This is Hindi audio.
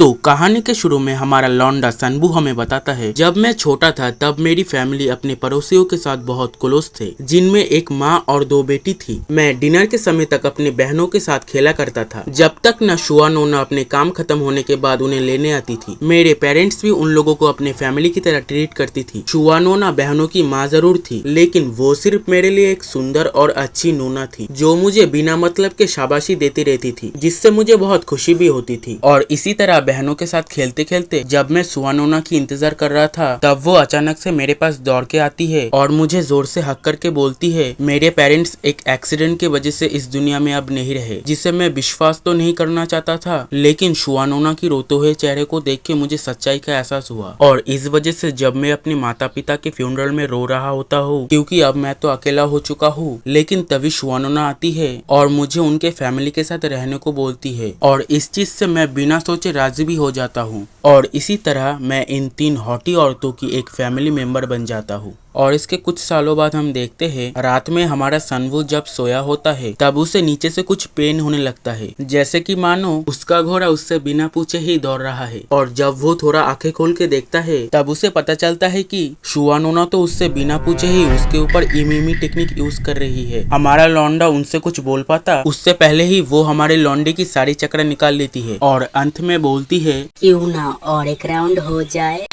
तो कहानी के शुरू में हमारा लौंडा सनबू हमें बताता है, जब मैं छोटा था तब मेरी फैमिली अपने पड़ोसियों के साथ बहुत क्लोज थे, जिनमें एक माँ और दो बेटी थी। मैं डिनर के समय तक अपनी बहनों के साथ खेला करता था, जब तक न शुआ नोना अपने काम खत्म होने के बाद उन्हें लेने आती थी। मेरे पेरेंट्स भी उन लोगों को अपने फैमिली की तरह ट्रीट करती थी। शुआ नोना बहनों की माँ जरूर थी, लेकिन वो सिर्फ मेरे लिए एक सुंदर और अच्छी नोना थी, जो मुझे बिना मतलब के शाबाशी देती रहती थी, जिससे मुझे बहुत खुशी भी होती थी। और इसी तरह बहनों के साथ खेलते खेलते जब मैं सुआ नोना की इंतजार कर रहा था, तब वो अचानक से मेरे पास दौड़ के आती है और मुझे जोर से हक करके बोलती है, मेरे पेरेंट्स एक एक्सीडेंट की वजह से इस दुनिया में अब नहीं रहे, जिसे मैं विश्वास तो नहीं करना चाहता था, लेकिन शुआ नोना की रोते हुए चेहरे को देख के मुझे सच्चाई का एहसास हुआ। और इस वजह से जब मैं अपने माता पिता के फ्यूनरल में रो रहा होता हूँ, क्योंकि अब मैं तो अकेला हो चुका हूँ, लेकिन तभी शुआ नोना आती है और मुझे उनके फैमिली के साथ रहने को बोलती है, और इस चीज से मैं बिना सोचे राजी भी हो जाता हूँ। और इसी तरह मैं इन तीन हॉटी औरतों की एक फैमिली मेंबर बन जाता हूँ। और इसके कुछ सालों बाद हम देखते हैं, रात में हमारा सनवू जब सोया होता है, तब उसे नीचे से कुछ पेन होने लगता है, जैसे कि मानो उसका घोड़ा उससे बिना पूछे ही दौड़ रहा है। और जब वो थोड़ा आंखें खोल के देखता है, तब उसे पता चलता है कि शुआ नोना तो उससे बिना पूछे ही उसके ऊपर इमीमी टेक्निक यूज कर रही है। हमारा लौंडा उनसे कुछ बोल पाता उससे पहले ही वो हमारे लौंडे की सारी चक्र निकाल लेती है और अंत में बोलती है, क्यों ना और एक राउंड हो जाए।